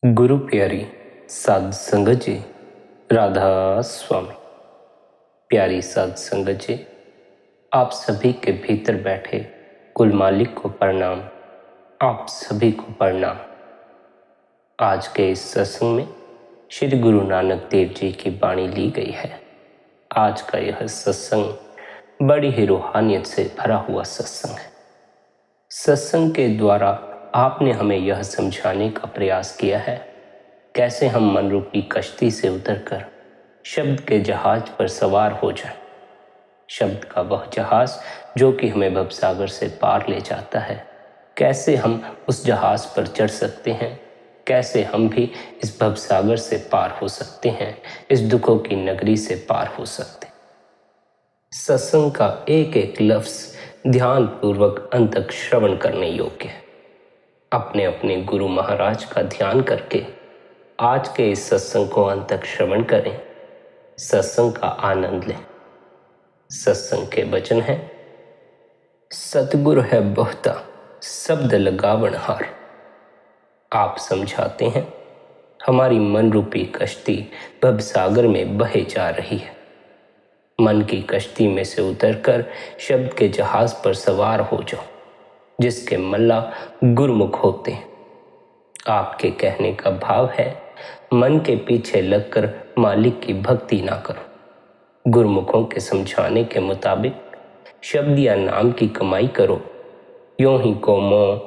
गुरु प्यारी साध संगत जी, राधा स्वामी। प्यारी साध संगत जी, आप सभी के भीतर बैठे कुल मालिक को प्रणाम। आप सभी को प्रणाम। आज के इस सत्संग में श्री गुरु नानक देव जी की वाणी ली गई है। आज का यह सत्संग बड़ी ही रूहानियत से भरा हुआ सत्संग है। सत्संग के द्वारा आपने हमें यह समझाने का प्रयास किया है कैसे हम मन रूपी कश्ती से उतरकर शब्द के जहाज पर सवार हो जाएं। शब्द का वह जहाज जो कि हमें भवसागर से पार ले जाता है, कैसे हम उस जहाज पर चढ़ सकते हैं, कैसे हम भी इस भवसागर से पार हो सकते हैं, इस दुखों की नगरी से पार हो सकते हैं। सत्संग का एक एक लफ्ज ध्यान पूर्वक अंत तक श्रवण करने योग्य है। अपने अपने गुरु महाराज का ध्यान करके आज के इस सत्संग को अंत तक श्रवण करें, सत्संग का आनंद लें। सत्संग के वचन है, सतगुरु है बहुता शब्द लगावण हार। आप समझाते हैं हमारी मन रूपी कश्ती भवसागर में बहे जा रही है। मन की कश्ती में से उतरकर शब्द के जहाज पर सवार हो जाओ, जिसके मल्ला गुरुमुख होते हैं। आपके कहने का भाव है, मन के पीछे लगकर मालिक की भक्ति ना करो। गुरुमुखों के समझाने के मुताबिक शब्द या नाम की कमाई करो। यूं ही कौमों,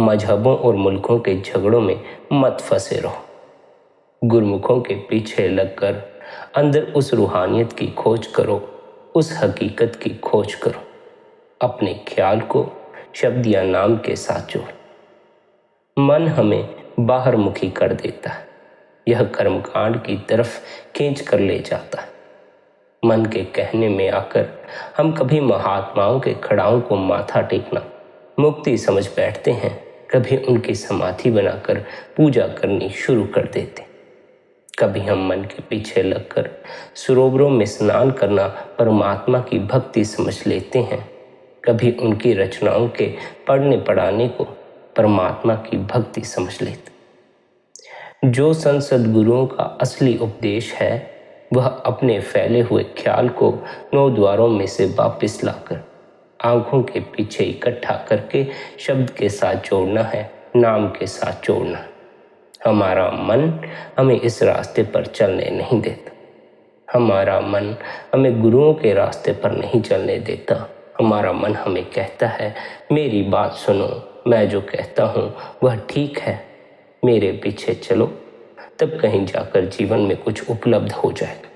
मजहबों और मुल्कों के झगड़ों में मत फंसे रहो। गुरुमुखों के पीछे लगकर अंदर उस रूहानियत की खोज करो, उस हकीकत की खोज करो। अपने ख्याल को शब्द या नाम के साथ जोड़। मन हमें बाहर मुखी कर देता है, यह कर्मकांड की तरफ खींच कर ले जाता है। मन के कहने में आकर हम कभी महात्माओं के खड़ाओं को माथा टेकना मुक्ति समझ बैठते हैं, कभी उनकी समाधि बनाकर पूजा करनी शुरू कर देते। कभी हम मन के पीछे लगकर सरोवरों में स्नान करना परमात्मा की भक्ति समझ लेते हैं, कभी उनकी रचनाओं के पढ़ने पढ़ाने को परमात्मा की भक्ति समझ लेते। जो संत सद्गुरुओं का असली उपदेश है, वह अपने फैले हुए ख्याल को 9 द्वारों में से वापस लाकर आंखों के पीछे इकट्ठा करके शब्द के साथ जोड़ना है, नाम के साथ जोड़ना है। हमारा मन हमें इस रास्ते पर चलने नहीं देता। हमारा मन हमें गुरुओं के रास्ते पर नहीं चलने देता। हमारा मन हमें कहता है, मेरी बात सुनो, मैं जो कहता हूँ वह ठीक है, मेरे पीछे चलो, तब कहीं जाकर जीवन में कुछ उपलब्ध हो जाएगा।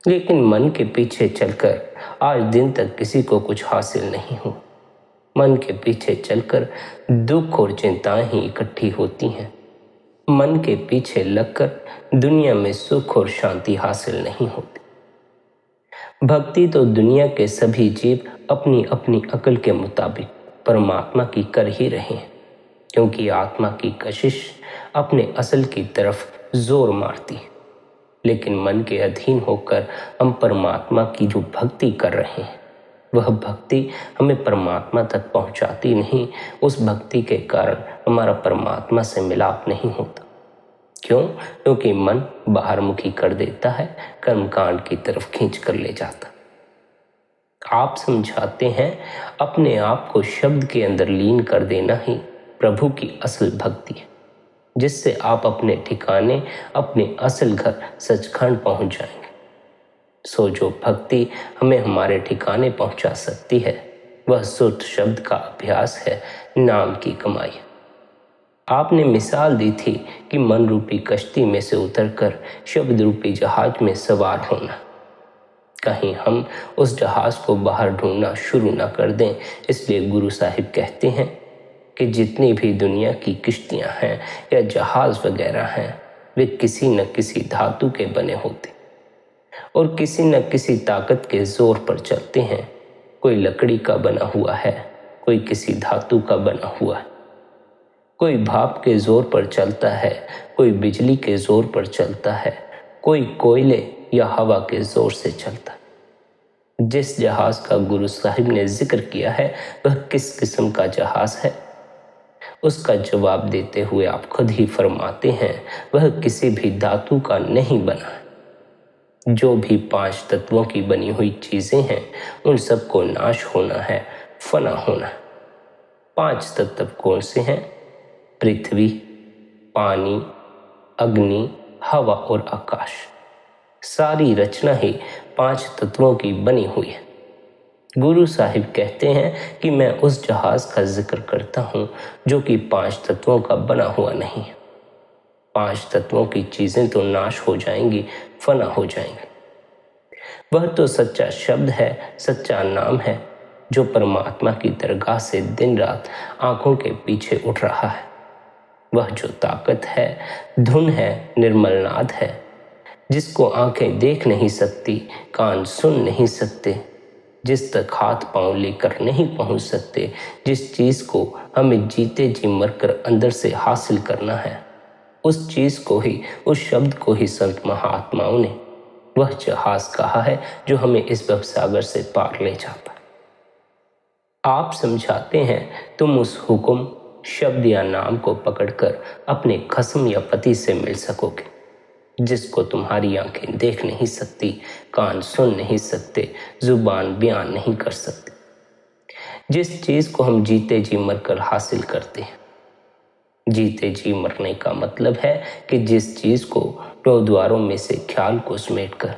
लेकिन मन के पीछे चलकर आज दिन तक किसी को कुछ हासिल नहीं हुआ। मन के पीछे चलकर दुख और चिंताएं ही इकट्ठी होती हैं। मन के पीछे लगकर दुनिया में सुख और शांति हासिल नहीं होती। भक्ति तो दुनिया के सभी जीव अपनी अपनी अकल के मुताबिक परमात्मा की कर ही रहे हैं, क्योंकि आत्मा की कशिश अपने असल की तरफ जोर मारती है। लेकिन मन के अधीन होकर हम परमात्मा की जो भक्ति कर रहे हैं, वह भक्ति हमें परमात्मा तक पहुंचाती नहीं। उस भक्ति के कारण हमारा परमात्मा से मिलाप नहीं होता। क्यों? क्योंकि मन बाहर मुखी कर देता है, कर्मकांड की तरफ खींच कर ले जाता। आप समझाते हैं अपने आप को शब्द के अंदर लीन कर देना ही प्रभु की असल भक्ति है, जिससे आप अपने ठिकाने, अपने असल घर सचखंड पहुंच जाएंगे। सो जो भक्ति हमें हमारे ठिकाने पहुंचा सकती है, वह शुद्ध शब्द का अभ्यास है, नाम की कमाई। आपने मिसाल दी थी कि मन रूपी कश्ती में से उतरकर शब्द रूपी जहाज में सवार होना। कहीं हम उस जहाज को बाहर ढूंढना शुरू न कर दें, इसलिए गुरु साहिब कहते हैं कि जितनी भी दुनिया की किश्तियां हैं या जहाज वगैरह हैं, वे किसी न किसी धातु के बने होते और किसी न किसी ताकत के जोर पर चलते हैं। कोई लकड़ी का बना हुआ है, कोई किसी धातु का बना हुआ है, कोई भाप के जोर पर चलता है, कोई बिजली के जोर पर चलता है, कोई कोयले या हवा के जोर से चलता है। जिस जहाज का गुरु साहिब ने जिक्र किया है, वह किस किस्म का जहाज है? उसका जवाब देते हुए आप खुद ही फरमाते हैं, वह किसी भी धातु का नहीं बना। जो भी 5 तत्वों की बनी हुई चीजें हैं, उन सबको नाश होना है, फना होना। 5 तत्व कौन से हैं? पृथ्वी, पानी, अग्नि, हवा और आकाश। सारी रचना ही 5 तत्वों की बनी हुई है। गुरु साहिब कहते हैं कि मैं उस जहाज का जिक्र करता हूँ जो कि 5 तत्वों का बना हुआ नहीं है। 5 तत्वों की चीजें तो नाश हो जाएंगी, फना हो जाएंगी। वह तो सच्चा शब्द है, सच्चा नाम है, जो परमात्मा की दरगाह से दिन रात आंखों के पीछे उठ रहा है। वह जो ताकत है, धुन है, निर्मल नाद है, जिसको आंखें देख नहीं सकती, कान सुन नहीं सकते, जिस तक हाथ पांव लेकर नहीं पहुंच सकते, जिस चीज को हमें जीते जी मरकर अंदर से हासिल करना है, उस चीज को ही, उस शब्द को ही संत महात्माओं ने वह जहाज कहा है जो हमें इस भवसागर से पार ले जाता है। आप समझाते हैं तुम उस हुक्म, शब्द या नाम को पकड़कर अपने खसम या पति से मिल सकोगे, जिसको तुम्हारी आंखें देख नहीं सकती, कान सुन नहीं सकते, जुबान बयान नहीं कर सकती, जिस चीज को हम जीते जी मरकर हासिल करते हैं। जीते जी मरने का मतलब है कि जिस चीज को 9 द्वारों में से ख्याल को समेटकर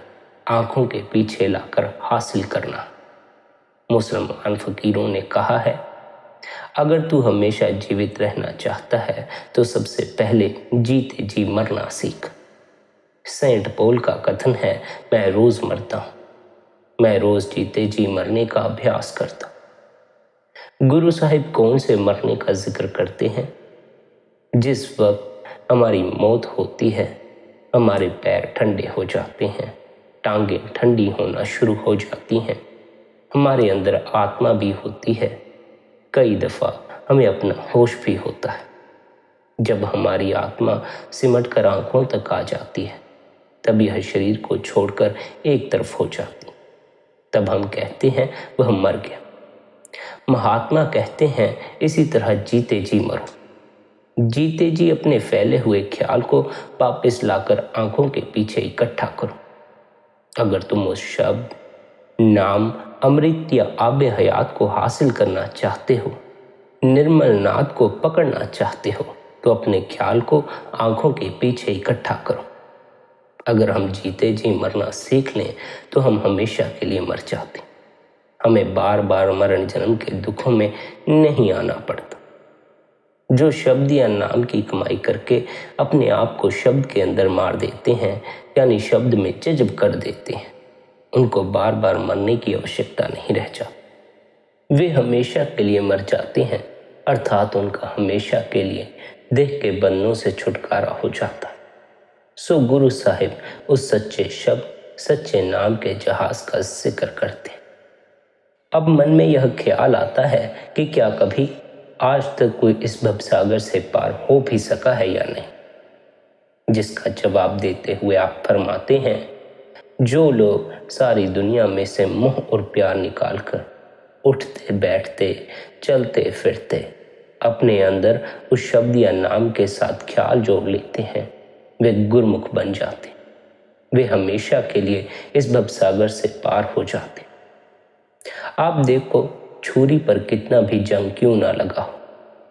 आंखों के पीछे लाकर हासिल करना। मुसलमान फकीरों ने कहा है, अगर तू हमेशा जीवित रहना चाहता है तो सबसे पहले जीते जी मरना सीख। सेंट पॉल का कथन है, मैं रोज मरता हूं, मैं रोज जीते जी मरने का अभ्यास करता हूं। गुरु साहिब कौन से मरने का जिक्र करते हैं? जिस वक्त हमारी मौत होती है, हमारे पैर ठंडे हो जाते हैं, टांगें ठंडी होना शुरू हो जाती हैं, हमारे अंदर आत्मा भी होती है, कई दफ़ा हमें अपना होश भी होता है। जब हमारी आत्मा सिमट कर आंखों तक आ जाती है, तब यह शरीर को छोड़कर एक तरफ हो जाती, तब हम कहते हैं वह मर गया। महात्मा कहते हैं इसी तरह जीते जी मरो। जीते जी अपने फैले हुए ख्याल को वापस लाकर आंखों के पीछे इकट्ठा करो। अगर तुम उस शब्द, नाम, अमृत या आबे हयात को हासिल करना चाहते हो, निर्मल नाद को पकड़ना चाहते हो, तो अपने ख्याल को आंखों के पीछे इकट्ठा करो। अगर हम जीते जी मरना सीख लें तो हम हमेशा के लिए मर जाते। हमें बार बार मरण जन्म के दुखों में नहीं आना पड़ता। जो शब्द या नाम की कमाई करके अपने आप को शब्द के अंदर मार देते हैं, यानी शब्द में जज्ब कर देते हैं, उनको बार बार मरने की आवश्यकता नहीं रह जाती। वे हमेशा के लिए मर जाते हैं, अर्थात उनका हमेशा के लिए देह के बंधनों से छुटकारा हो जाता है। सो गुरु साहिब उस सच्चे शब्द, सच्चे नाम के जहाज का जिक्र करते हैं। अब मन में यह ख्याल आता है कि क्या कभी आज तक कोई इस भवसागर से पार हो भी सका है या नहीं, जिसका जवाब देते हुए आप फरमाते हैं, जो लोग सारी दुनिया में से मोह और प्यार निकालकर उठते बैठते चलते फिरते अपने अंदर उस शब्द या नाम के साथ ख्याल जोड़ लेते हैं, वे गुरमुख बन जाते, वे हमेशा के लिए इस भवसागर से पार हो जाते। आप देखो, छुरी पर कितना भी जंग क्यों ना लगा हो,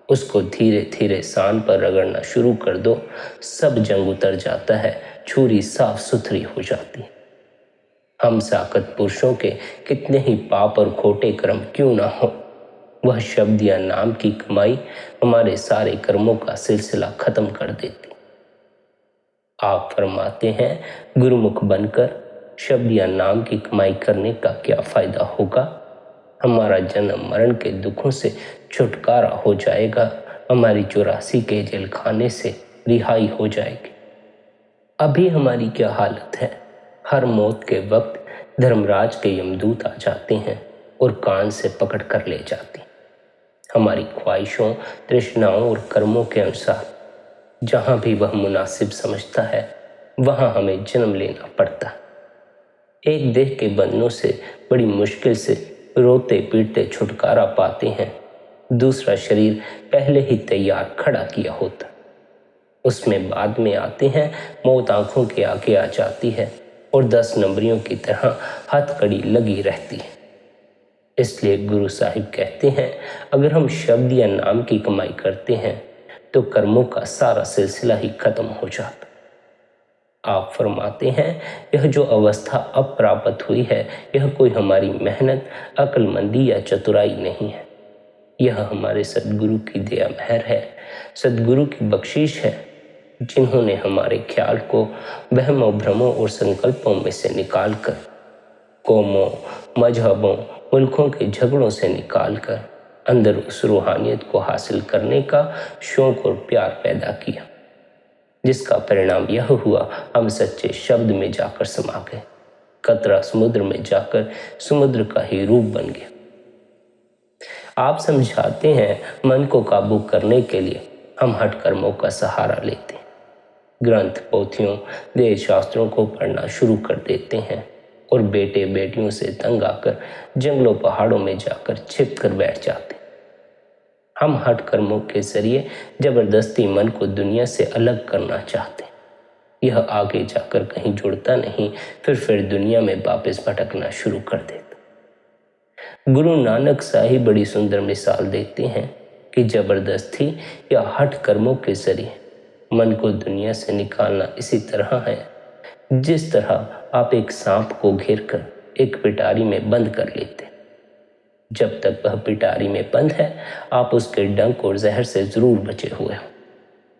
उसको धीरे धीरे सान पर रगड़ना शुरू कर दो, सब जंग उतर जाता है, छुरी साफ सुथरी हो जाती है। हम साकत पुरुषों के कितने ही पाप और खोटे कर्म क्यों ना हो, वह शब्द या नाम की कमाई हमारे सारे कर्मों का सिलसिला खत्म कर देती। आप फरमाते हैं, गुरुमुख बनकर शब्द या नाम की कमाई करने का क्या फायदा होगा? हमारा जन्म मरण के दुखों से छुटकारा हो जाएगा, हमारी 84 के जेल खाने से रिहाई हो जाएगी। अभी हमारी क्या हालत है? हर मौत के वक्त धर्मराज के यमदूत आ जाते हैं और कान से पकड़ कर ले जाते हैं। हमारी ख्वाहिशों, तृष्णाओं और कर्मों के अनुसार जहाँ भी वह मुनासिब समझता है, वहाँ हमें जन्म लेना पड़ता है। एक देह के बंधनों से बड़ी मुश्किल से रोते पीटते छुटकारा पाते हैं, दूसरा शरीर पहले ही तैयार खड़ा किया होता। उसमें बाद में आते हैं, मौत आंखों के आगे आ जाती है और 10 नंबरियों की तरह हथकड़ी लगी रहती है। इसलिए गुरु साहिब कहते हैं, अगर हम शब्द या नाम की कमाई करते हैं तो कर्मों का सारा सिलसिला ही खत्म हो जाता। आप फरमाते हैं, यह जो अवस्था अब प्राप्त हुई है, यह कोई हमारी मेहनत, अक्लमंदी या चतुराई नहीं है। यह हमारे सदगुरु की दया मेहर है, सदगुरु की बख्शिश है, जिन्होंने हमारे ख्याल को वहमों, भ्रमों और संकल्पों में से निकालकर, कौमों, मजहबों, मुल्कों के झगड़ों से निकालकर अंदर उस रूहानियत को हासिल करने का शौक और प्यार पैदा किया, जिसका परिणाम यह हुआ, हम सच्चे शब्द में जाकर समा गए, कतरा समुद्र में जाकर समुद्र का ही रूप बन गया। आप समझाते हैं, मन को काबू करने के लिए हम हठ कर्मों का सहारा लेते हैं, ग्रंथ, पोथियों, वेद शास्त्रों को पढ़ना शुरू कर देते हैं और बेटे बेटियों से तंग आकर जंगलों पहाड़ों में जाकर छिप कर बैठ जाते हैं। हम हठ कर्मों के जरिए जबरदस्ती मन को दुनिया से अलग करना चाहते हैं। यह आगे जाकर कहीं जुड़ता नहीं, फिर दुनिया में वापस भटकना शुरू कर देता। गुरु नानक साहिब बड़ी सुंदर मिसाल देते हैं कि जबरदस्ती या हठ कर्मों के जरिए मन को दुनिया से निकालना इसी तरह है जिस तरह आप एक सांप को घेर कर एक पिटारी में बंद कर लेते। जब तक वह पिटारी में बंद है, आप उसके डंक और जहर से जरूर बचे हुए हो,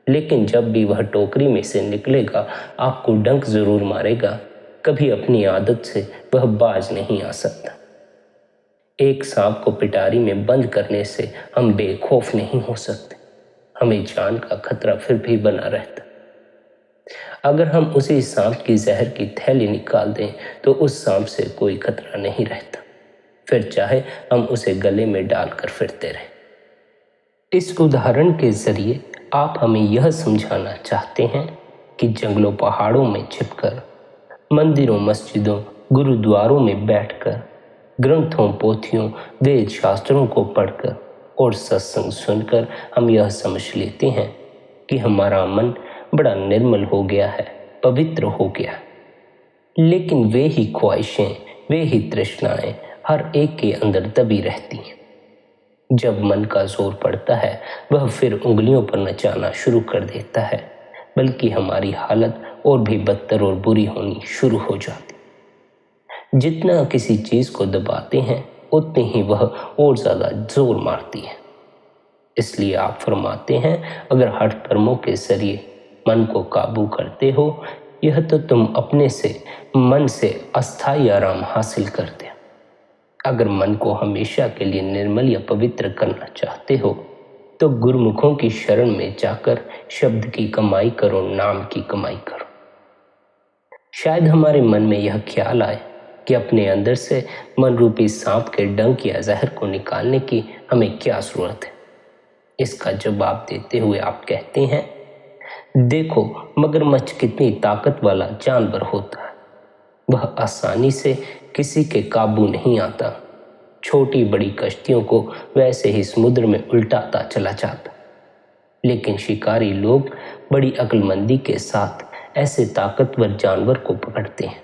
लेकिन जब भी वह टोकरी में से निकलेगा, आपको डंक जरूर मारेगा। कभी अपनी आदत से वह बाज नहीं आ सकता। एक सांप को पिटारी में बंद करने से हम बेखौफ नहीं हो सकते, हमें जान का खतरा फिर भी बना रहता। अगर हम उसी सांप की जहर की थैली निकाल दें तो उस सांप से कोई खतरा नहीं रहता, फिर चाहे हम उसे गले में डालकर फिरते रहें। इस उदाहरण के जरिए आप हमें यह समझाना चाहते हैं कि जंगलों पहाड़ों में छिपकर, मंदिरों, मस्जिदों, गुरुद्वारों में बैठकर, ग्रंथों, पोथियों, वेद शास्त्रों को पढ़कर और सत्संग सुनकर हम यह समझ लेते हैं कि हमारा मन बड़ा निर्मल हो गया है, पवित्र हो गया। लेकिन वे ही ख्वाहिशें, वे ही तृष्णाएं हर एक के अंदर दबी रहती हैं। जब मन का जोर पड़ता है, वह फिर उंगलियों पर नचाना शुरू कर देता है, बल्कि हमारी हालत और भी बदतर और बुरी होनी शुरू हो जाती। जितना किसी चीज को दबाते हैं, उतनी ही वह और ज्यादा जोर मारती है। इसलिए आप फरमाते हैं, अगर हठ कर्मों के जरिए मन को काबू करते हो, यह तो तुम अपने से मन से अस्थायी आराम हासिल करते हो। अगर मन को हमेशा के लिए निर्मल या पवित्र करना चाहते हो तो गुरुमुखों की शरण में जाकर शब्द की कमाई करो, नाम की कमाई करो। शायद हमारे मन में यह ख्याल आए कि अपने अंदर से मन रूपी सांप के डंक या जहर को निकालने की हमें क्या जरूरत है। इसका जवाब देते हुए आप कहते हैं, देखो मगरमच्छ कितनी ताकत वाला जानवर होता है, वह आसानी से किसी के काबू नहीं आता। छोटी बड़ी कश्तियों को वैसे ही समुद्र में उल्टाता चला जाता। लेकिन शिकारी लोग बड़ी अक्लमंदी के साथ ऐसे ताकतवर जानवर को पकड़ते हैं।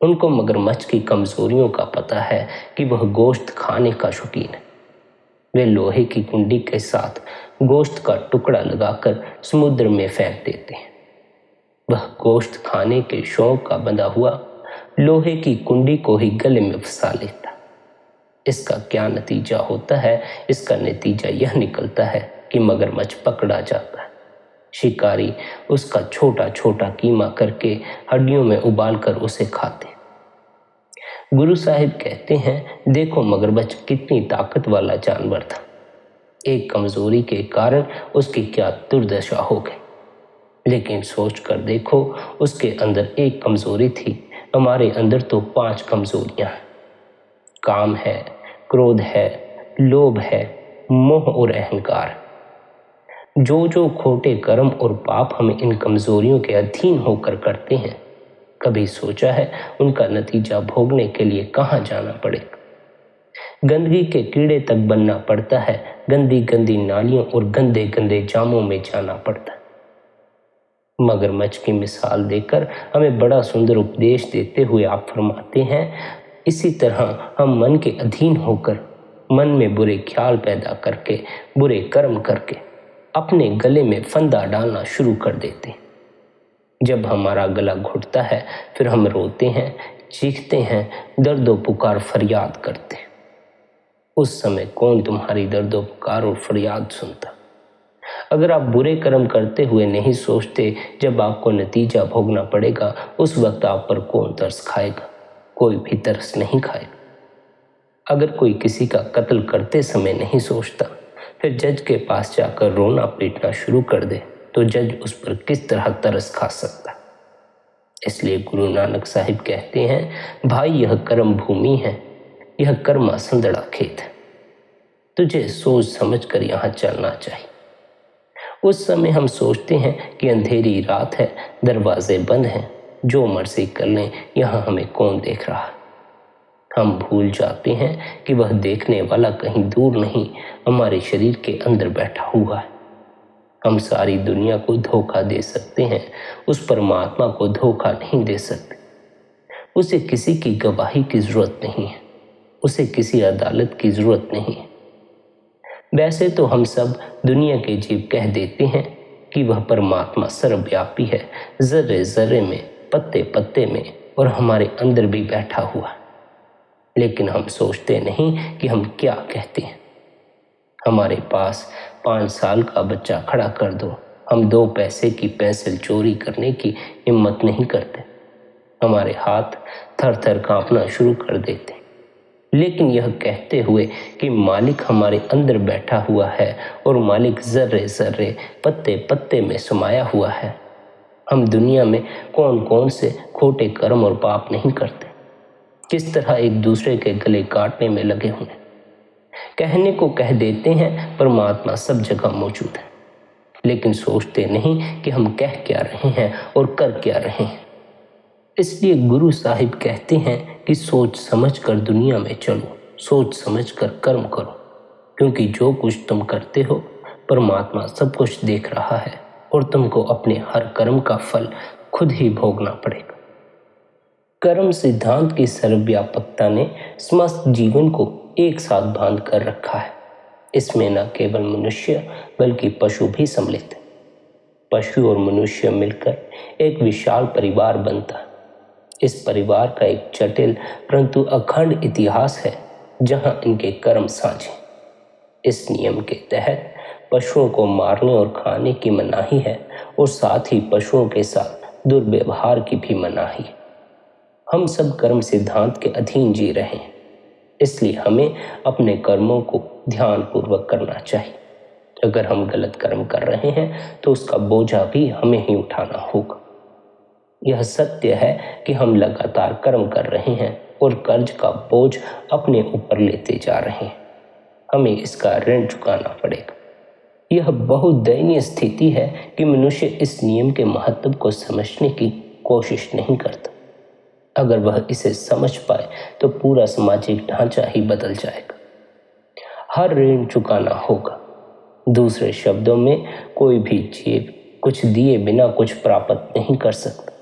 उनको मगरमच्छ की कमजोरियों का पता है कि वह गोश्त खाने का शौकीन है। वे लोहे की कुंडी के साथ गोश्त का टुकड़ा लगाकर समुद्र में फेंक देते हैं। वह गोश्त खाने के शौक का बंधा हुआ लोहे की कुंडी को ही गले में फंसा लेता। इसका क्या नतीजा होता है? इसका नतीजा यह निकलता है कि मगरमच्छ पकड़ा जाता है। शिकारी उसका छोटा छोटा कीमा करके हड्डियों में उबाल कर उसे खाते। गुरु साहिब कहते हैं, देखो मगरमच्छ कितनी ताकत वाला जानवर था, एक कमजोरी के कारण उसकी क्या दुर्दशा हो गई। लेकिन सोच कर देखो, उसके अंदर एक कमजोरी थी, हमारे अंदर तो 5 कमजोरियां हैं। काम है, क्रोध है, लोभ है, मोह और अहंकार। जो खोटे कर्म और पाप हम इन कमजोरियों के अधीन होकर करते हैं, कभी सोचा है उनका नतीजा भोगने के लिए कहाँ जाना पड़ेगा? गंदगी के कीड़े तक बनना पड़ता है, गंदी गंदी नालियों और गंदे गंदे जामों में जाना पड़ता है। मगरमच्छ की मिसाल देकर हमें बड़ा सुंदर उपदेश देते हुए आप फरमाते हैं, इसी तरह हम मन के अधीन होकर, मन में बुरे ख्याल पैदा करके, बुरे कर्म करके अपने गले में फंदा डालना शुरू कर देते हैं। जब हमारा गला घुटता है फिर हम रोते हैं, चीखते हैं, दर्दो पुकार फरियाद करते हैं। उस समय कौन तुम्हारी दर्दो पुकार और फरियाद सुनता? अगर आप बुरे कर्म करते हुए नहीं सोचते, जब आपको नतीजा भोगना पड़ेगा उस वक्त आप पर कौन तरस खाएगा? कोई भी तरस नहीं खाएगा। अगर कोई किसी का कत्ल करते समय नहीं सोचता, फिर जज के पास जाकर रोना पीटना शुरू कर दे, तो जज उस पर किस तरह तरस खा सकता? इसलिए गुरु नानक साहिब कहते हैं, भाई यह कर्म भूमि है, यह कर्मा संदड़ा खेत है, तुझे सोच समझ कर यहाँ चलना चाहिए। उस समय हम सोचते हैं कि अंधेरी रात है, दरवाजे बंद हैं, जो मर्जी कर लें, यहाँ हमें कौन देख रहा है। हम भूल जाते हैं कि वह देखने वाला कहीं दूर नहीं, हमारे शरीर के अंदर बैठा हुआ है। हम सारी दुनिया को धोखा दे सकते हैं, उस परमात्मा को धोखा नहीं दे सकते। उसे किसी की गवाही की जरूरत नहीं है, उसे किसी अदालत की जरूरत नहीं है। वैसे तो हम सब दुनिया के जीव कह देते हैं कि वह परमात्मा सर्वव्यापी है, जर्रे जर्रे में, पत्ते पत्ते में और हमारे अंदर भी बैठा हुआ है। लेकिन हम सोचते नहीं कि हम क्या कहते हैं। हमारे पास 5 साल का बच्चा खड़ा कर दो, हम 2 पैसे की पेंसिल चोरी करने की हिम्मत नहीं करते। हमारे हाथ थर थर कांपना शुरू कर देते। लेकिन यह कहते हुए कि मालिक हमारे अंदर बैठा हुआ है और मालिक जर्रे जर्रे, पत्ते पत्ते में समाया हुआ है, हम दुनिया में कौन कौन से खोटे कर्म और पाप नहीं करते, किस तरह एक दूसरे के गले काटने में लगे हुए। कहने को कह देते हैं परमात्मा सब जगह मौजूद है, लेकिन सोचते नहीं कि हम कह क्या रहे हैं और कर क्या रहे हैं। इसलिए गुरु साहिब कहते हैं कि सोच समझ कर दुनिया में चलो, सोच समझ कर कर्म करो, क्योंकि जो कुछ तुम करते हो परमात्मा सब कुछ देख रहा है और तुमको अपने हर कर्म का फल खुद ही भोगना पड़ेगा। कर्म सिद्धांत की सर्वव्यापकता ने समस्त जीवन को एक साथ बांध कर रखा है। इसमें न केवल मनुष्य बल्कि पशु भी सम्मिलित है। पशु और मनुष्य मिलकर एक विशाल परिवार बनता है। इस परिवार का एक जटिल परंतु अखंड इतिहास है, जहां इनके कर्म साझे। इस नियम के तहत पशुओं को मारने और खाने की मनाही है और साथ ही पशुओं के साथ दुर्व्यवहार की भी मनाही है। हम सब कर्म सिद्धांत के अधीन जी रहे हैं, इसलिए हमें अपने कर्मों को ध्यानपूर्वक करना चाहिए। अगर हम गलत कर्म कर रहे हैं तो उसका बोझा भी हमें ही उठाना होगा। यह सत्य है कि हम लगातार कर्म कर रहे हैं और कर्ज का बोझ अपने ऊपर लेते जा रहे हैं। हमें इसका ऋण चुकाना पड़ेगा। यह बहुत दयनीय स्थिति है कि मनुष्य इस नियम के महत्व को समझने की कोशिश नहीं करता। अगर वह इसे समझ पाए तो पूरा सामाजिक ढांचा ही बदल जाएगा। हर ऋण चुकाना होगा। दूसरे शब्दों में, कोई भी जीव कुछ दिए बिना कुछ प्राप्त नहीं कर सकता।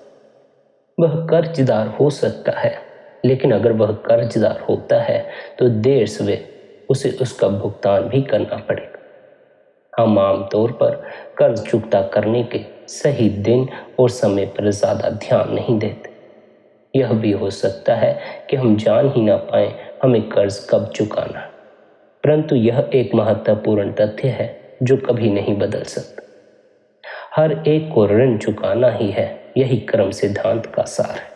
वह कर्जदार हो सकता है, लेकिन अगर वह कर्जदार होता है तो देर सवेर उसे उसका भुगतान भी करना पड़ेगा। हम आमतौर पर कर्ज चुकता करने के सही दिन और समय पर ज्यादा ध्यान नहीं देते। यह भी हो सकता है कि हम जान ही ना पाए हमें कर्ज कब चुकाना है, परंतु यह एक महत्वपूर्ण तथ्य है जो कभी नहीं बदल सकता। हर एक को ऋण चुकाना ही है, यही कर्म सिद्धांत का सार है।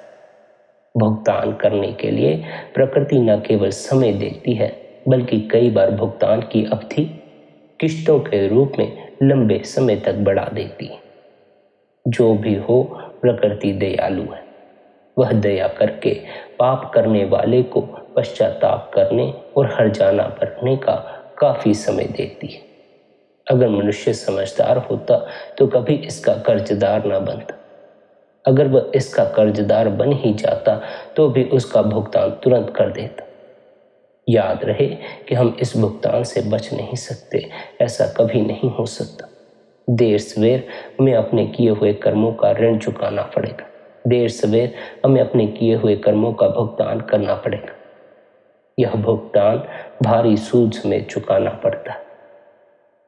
भुगतान करने के लिए प्रकृति न केवल समय देती है, बल्कि कई बार भुगतान की अवधि किश्तों के रूप में लंबे समय तक बढ़ा देती है। जो भी हो, प्रकृति दयालु है। वह दया करके पाप करने वाले को पश्चाताप करने और हर्जाना भरने का काफी समय देती है। अगर मनुष्य समझदार होता तो कभी इसका कर्जदार ना बनता। अगर वह इसका कर्जदार बन ही जाता तो भी उसका भुगतान तुरंत कर देता। याद रहे कि हम इस भुगतान से बच नहीं सकते, ऐसा कभी नहीं हो सकता। देर सवेर हमें अपने किए हुए कर्मों का ऋण चुकाना पड़ेगा। देर सवेर हमें अपने किए हुए कर्मों का भुगतान करना पड़ेगा। यह भुगतान भारी सूद में चुकाना पड़ता है।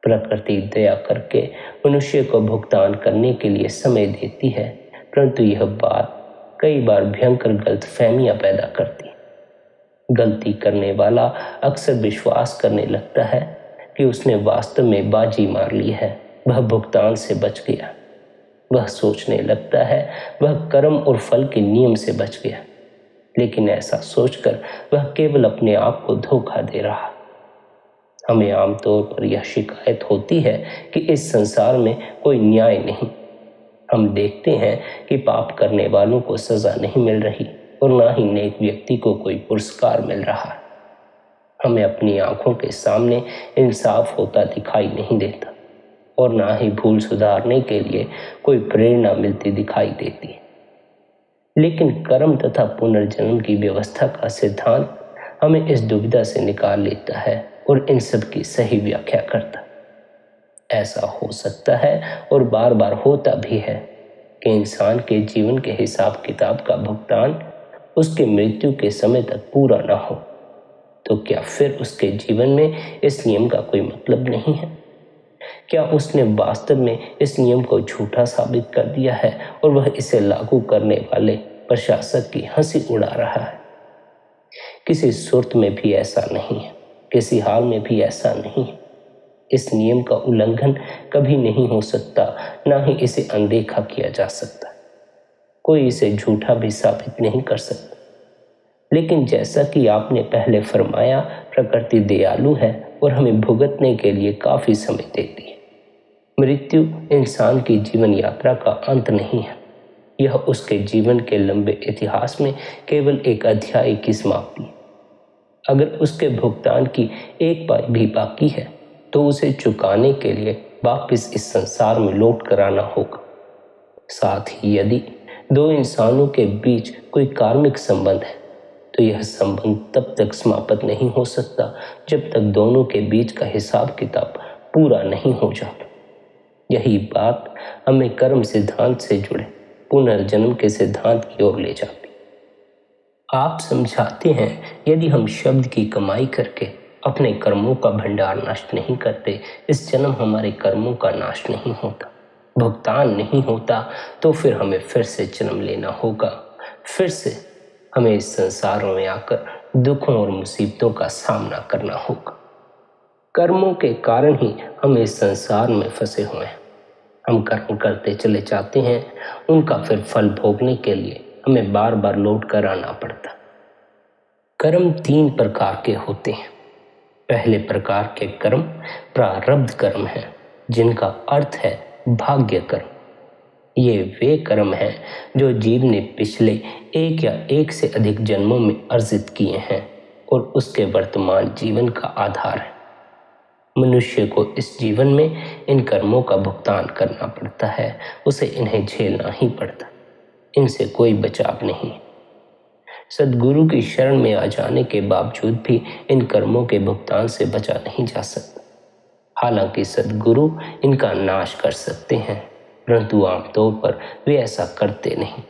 प्रकृति दया करके मनुष्य को भुगतान करने के लिए समय देती है, परंतु यह बात कई बार भयंकर गलतफहमियां पैदा करती है। गलती करने वाला अक्सर विश्वास करने लगता है कि उसने वास्तव में बाजी मार ली है, वह भुगतान से बच गया। वह सोचने लगता है वह कर्म और फल के नियम से बच गया, लेकिन ऐसा सोचकर वह केवल अपने आप को धोखा दे रहा। हमें आमतौर पर यह शिकायत होती है कि इस संसार में कोई न्याय नहीं। हम देखते हैं कि पाप करने वालों को सजा नहीं मिल रही और ना ही नेक व्यक्ति को कोई पुरस्कार मिल रहा है। हमें अपनी आंखों के सामने इंसाफ होता दिखाई नहीं देता और ना ही भूल सुधारने के लिए कोई प्रेरणा मिलती दिखाई देती है। लेकिन कर्म तथा पुनर्जन्म की व्यवस्था का सिद्धांत हमें इस दुविधा से निकाल लेता है और इन सब की सही व्याख्या करता है। ऐसा हो सकता है और बार बार होता भी है कि इंसान के जीवन के हिसाब किताब का भुगतान उसके मृत्यु के समय तक पूरा ना हो, तो क्या फिर उसके जीवन में इस नियम का कोई मतलब नहीं है? क्या उसने वास्तव में इस नियम को झूठा साबित कर दिया है और वह इसे लागू करने वाले प्रशासक की हंसी उड़ा रहा है? किसी सूरत में भी ऐसा नहीं है, किसी हाल में भी ऐसा नहीं है। इस नियम का उल्लंघन कभी नहीं हो सकता, ना ही इसे अनदेखा किया जा सकता। कोई इसे झूठा भी साबित नहीं कर सकता। लेकिन जैसा कि आपने पहले फरमाया, प्रकृति दयालु है और हमें भुगतने के लिए काफी समय देती है। मृत्यु इंसान की जीवन यात्रा का अंत नहीं है, यह उसके जीवन के लंबे इतिहास में केवल एक अध्याय की समाप्ति है। अगर उसके भुगतान की एक पाई भी बाकी है तो उसे चुकाने के लिए वापस इस संसार में लौट कर आना होगा। साथ ही यदि दो इंसानों के बीच कोई कार्मिक संबंध है तो यह संबंध तब तक समाप्त नहीं हो सकता जब तक दोनों के बीच का हिसाब किताब पूरा नहीं हो जाता। यही बात हमें कर्म सिद्धांत से जुड़े पुनर्जन्म के सिद्धांत की ओर ले जाती। आप समझाते हैं यदि हम शब्द की कमाई करके अपने कर्मों का भंडार नष्ट नहीं करते, इस जन्म हमारे कर्मों का नाश नहीं होता, भुगतान नहीं होता, तो फिर हमें फिर से जन्म लेना होगा। फिर से हमें इस संसार में आकर दुखों और मुसीबतों का सामना करना होगा। कर्मों के कारण ही हम इस संसार में फंसे हुए हैं। हम कर्म करते चले जाते हैं, उनका फिर फल भोगने के लिए हमें बार बार लौट कर आना पड़ता। कर्म 3 प्रकार के होते हैं। पहले प्रकार के कर्म प्रारब्ध कर्म हैं, जिनका अर्थ है भाग्य कर्म। ये वे कर्म हैं जो जीव ने पिछले एक या एक से अधिक जन्मों में अर्जित किए हैं और उसके वर्तमान जीवन का आधार है। मनुष्य को इस जीवन में इन कर्मों का भुगतान करना पड़ता है, उसे इन्हें झेलना ही पड़ता, इनसे कोई बचाव नहीं। सद्गुरु की शरण में आ जाने के बावजूद भी इन कर्मों के भुगतान से बचा नहीं जा सकता। हालांकि सद्गुरु इनका नाश कर सकते हैं, परंतु आमतौर पर वे ऐसा करते नहीं,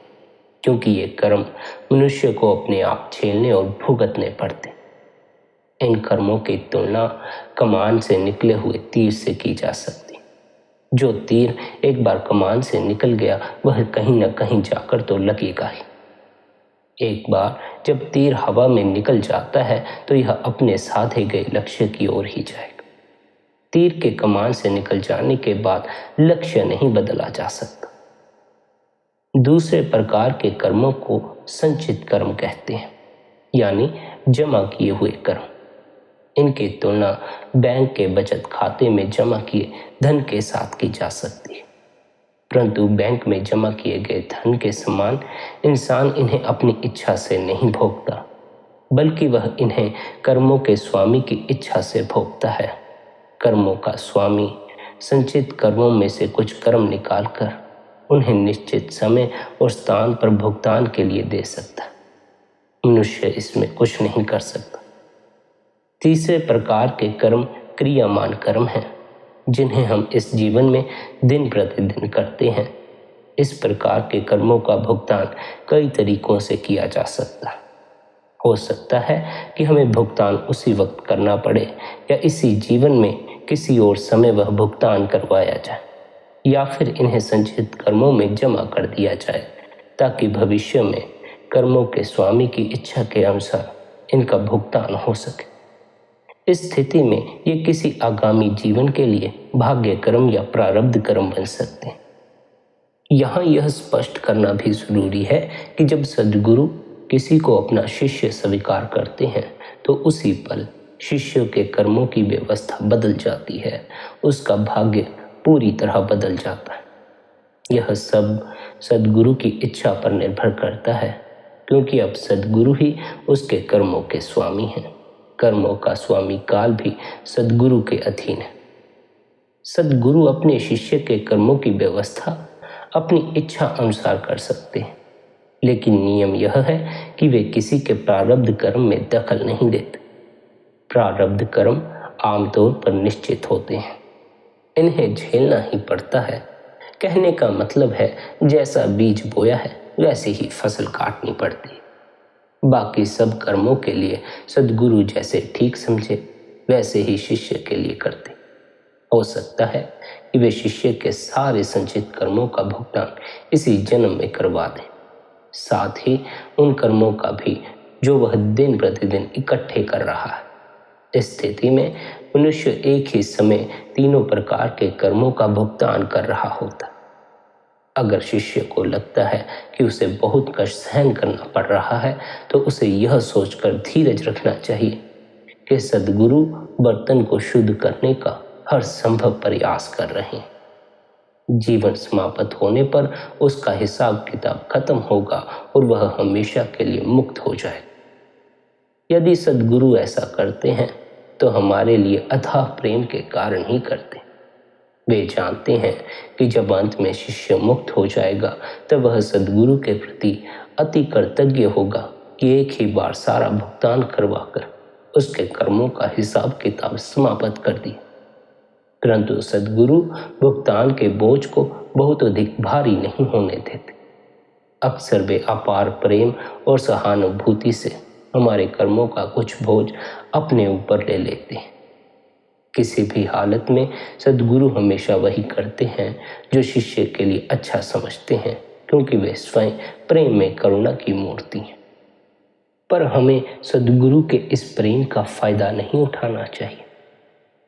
क्योंकि ये कर्म मनुष्य को अपने आप झेलने और भुगतने पड़ते। इन कर्मों की तुलना कमान से निकले हुए तीर से की जा सकती। जो तीर एक बार कमान से निकल गया वह कहीं न कहीं जाकर तो लगेगा ही। एक बार जब तीर हवा में निकल जाता है तो यह अपने साधे गए लक्ष्य की ओर ही जाएगा। तीर के कमान से निकल जाने के बाद लक्ष्य नहीं बदला जा सकता। दूसरे प्रकार के कर्मों को संचित कर्म कहते हैं, यानी जमा किए हुए कर्म। इनकी तुलना बैंक के बचत खाते में जमा किए धन के साथ की जा सकती है, परंतु बैंक में जमा किए गए धन के समान इंसान इन्हें अपनी इच्छा से नहीं भोगता, बल्कि वह इन्हें कर्मों के स्वामी की इच्छा से भोगता है। कर्मों का स्वामी संचित कर्मों में से कुछ कर्म निकालकर उन्हें निश्चित समय और स्थान पर भुगतान के लिए दे सकता है। मनुष्य इसमें कुछ नहीं कर सकता। तीसरे प्रकार के कर्म क्रियामान कर्म हैं, जिन्हें हम इस जीवन में दिन प्रतिदिन करते हैं। इस प्रकार के कर्मों का भुगतान कई तरीकों से किया जा सकता है। हो सकता है कि हमें भुगतान उसी वक्त करना पड़े, या इसी जीवन में किसी और समय वह भुगतान करवाया जाए, या फिर इन्हें संचित कर्मों में जमा कर दिया जाए, ताकि भविष्य में कर्मों के स्वामी की इच्छा के अनुसार इनका भुगतान हो सके। इस स्थिति में ये किसी आगामी जीवन के लिए भाग्य कर्म या प्रारब्ध कर्म बन सकते हैं। यहाँ यह स्पष्ट करना भी जरूरी है कि जब सद्गुरु किसी को अपना शिष्य स्वीकार करते हैं तो उसी पल शिष्य के कर्मों की व्यवस्था बदल जाती है, उसका भाग्य पूरी तरह बदल जाता है। यह सब सद्गुरु की इच्छा पर निर्भर करता है, क्योंकि अब सद्गुरु ही उसके कर्मों के स्वामी हैं। कर्मों का स्वामी काल भी सद्गुरु के अधीन है। सद्गुरु अपने शिष्य के कर्मों की व्यवस्था अपनी इच्छा अनुसार कर सकते हैं, लेकिन नियम यह है कि वे किसी के प्रारब्ध कर्म में दखल नहीं देते। प्रारब्ध कर्म आमतौर पर निश्चित होते हैं, इन्हें झेलना ही पड़ता है। कहने का मतलब है, जैसा बीज बोया है वैसे ही फसल काटनी पड़ती है। बाकी सब कर्मों के लिए सद्गुरु जैसे ठीक समझे वैसे ही शिष्य के लिए करते। हो सकता है कि वे शिष्य के सारे संचित कर्मों का भुगतान इसी जन्म में करवा दें, साथ ही उन कर्मों का भी जो वह दिन प्रतिदिन इकट्ठे कर रहा है। इस स्थिति में मनुष्य एक ही समय तीनों प्रकार के कर्मों का भुगतान कर रहा होता। अगर शिष्य को लगता है कि उसे बहुत कष्ट सहन करना पड़ रहा है, तो उसे यह सोचकर धीरज रखना चाहिए कि सद्गुरु बर्तन को शुद्ध करने का हर संभव प्रयास कर रहे हैं। जीवन समाप्त होने पर उसका हिसाब किताब खत्म होगा और वह हमेशा के लिए मुक्त हो जाएगा। यदि सद्गुरु ऐसा करते हैं तो हमारे लिए अथाह प्रेम के कारण ही करते हैं। वे जानते हैं कि जब अंत में शिष्य मुक्त हो जाएगा तब वह सद्गुरु के प्रति अति कृतज्ञ होगा कि एक ही बार सारा भुगतान करवाकर उसके कर्मों का हिसाब किताब समाप्त कर दिया। परंतु सद्गुरु भुगतान के बोझ को बहुत अधिक भारी नहीं होने देते। अक्सर वे अपार प्रेम और सहानुभूति से हमारे कर्मों का कुछ बोझ अपने ऊपर ले लेते हैं। किसी भी हालत में सद्गुरु हमेशा वही करते हैं जो शिष्य के लिए अच्छा समझते हैं, क्योंकि वे स्वयं प्रेम में करुणा की मूर्ति हैं। पर हमें सद्गुरु के इस प्रेम का फायदा नहीं उठाना चाहिए।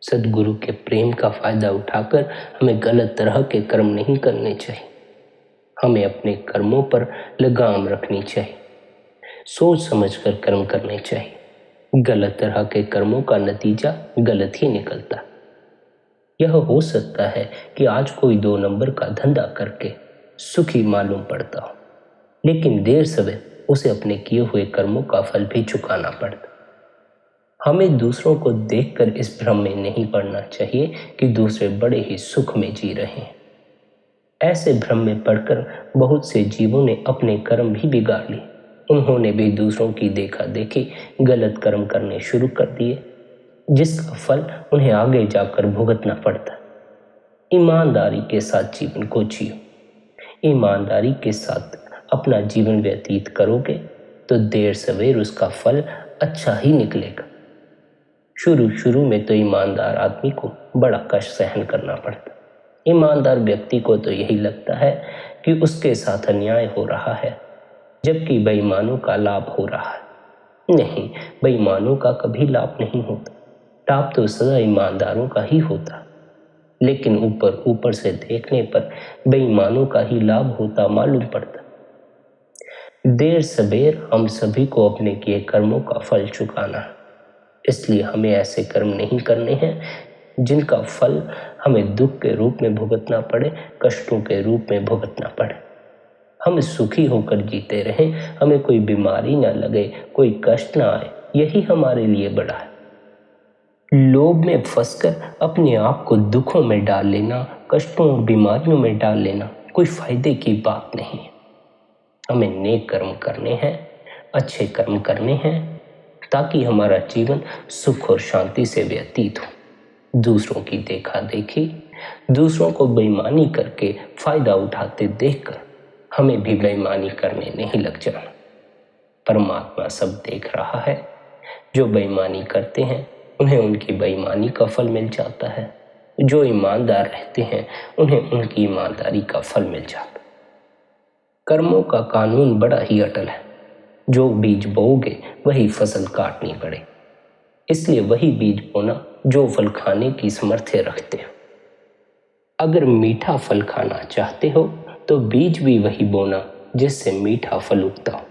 सद्गुरु के प्रेम का फायदा उठाकर हमें गलत तरह के कर्म नहीं करने चाहिए। हमें अपने कर्मों पर लगाम रखनी चाहिए, सोच समझकर कर्म करने चाहिए। गलत तरह के कर्मों का नतीजा गलत ही निकलता। यह हो सकता है कि आज कोई 2 नंबर का धंधा करके सुखी मालूम पड़ता हो, लेकिन देर सवेर उसे अपने किए हुए कर्मों का फल भी चुकाना पड़ता। हमें दूसरों को देखकर इस भ्रम में नहीं पड़ना चाहिए कि दूसरे बड़े ही सुख में जी रहे हैं। ऐसे भ्रम में पड़कर बहुत से जीवों ने अपने कर्म भी बिगाड़ लिए। उन्होंने भी दूसरों की देखा देखी गलत कर्म करने शुरू कर दिए, जिसका फल उन्हें आगे जाकर भुगतना पड़ता। ईमानदारी के साथ जीवन को जियो। ईमानदारी के साथ अपना जीवन व्यतीत करोगे तो देर सवेर उसका फल अच्छा ही निकलेगा। शुरू में तो ईमानदार आदमी को बड़ा कष्ट सहन करना पड़ता। ईमानदार व्यक्ति को तो यही लगता है कि उसके साथ अन्याय हो रहा है, जबकि बेईमानों का लाभ हो रहा है। नहीं, बेईमानों का कभी लाभ नहीं होता। लाभ तो सदा ईमानदारों का ही होता, लेकिन ऊपर से देखने पर बेईमानों का ही लाभ होता मालूम पड़ता। देर सबेर हम सभी को अपने किए कर्मों का फल चुकाना है, इसलिए हमें ऐसे कर्म नहीं करने हैं जिनका फल हमें दुख के रूप में भुगतना पड़े, कष्टों के रूप में भुगतना पड़े। हम सुखी होकर जीते रहें, हमें कोई बीमारी ना लगे, कोई कष्ट ना आए, यही हमारे लिए बड़ा है। लोभ में फंसकर अपने आप को दुखों में डाल लेना, कष्टों और बीमारियों में डाल लेना कोई फायदे की बात नहीं है। हमें नेक कर्म करने हैं, अच्छे कर्म करने हैं, ताकि हमारा जीवन सुख और शांति से व्यतीत हो। दूसरों की देखा देखी, दूसरों को बेईमानी करके फायदा उठाते देखकर हमें भी बेईमानी करने नहीं लग जाना। परमात्मा सब देख रहा है। जो बेईमानी करते हैं उन्हें उनकी बेईमानी का फल मिल जाता है, जो ईमानदार रहते हैं उन्हें उनकी ईमानदारी का फल मिल जाता है। कर्मों का कानून बड़ा ही अटल है। जो बीज बोओगे वही फसल काटनी पड़े, इसलिए वही बीज बोना जो फल खाने की सामर्थ्य रखते हो। अगर मीठा फल खाना चाहते हो तो बीज भी वही बोना जिससे मीठा फल उगता हो।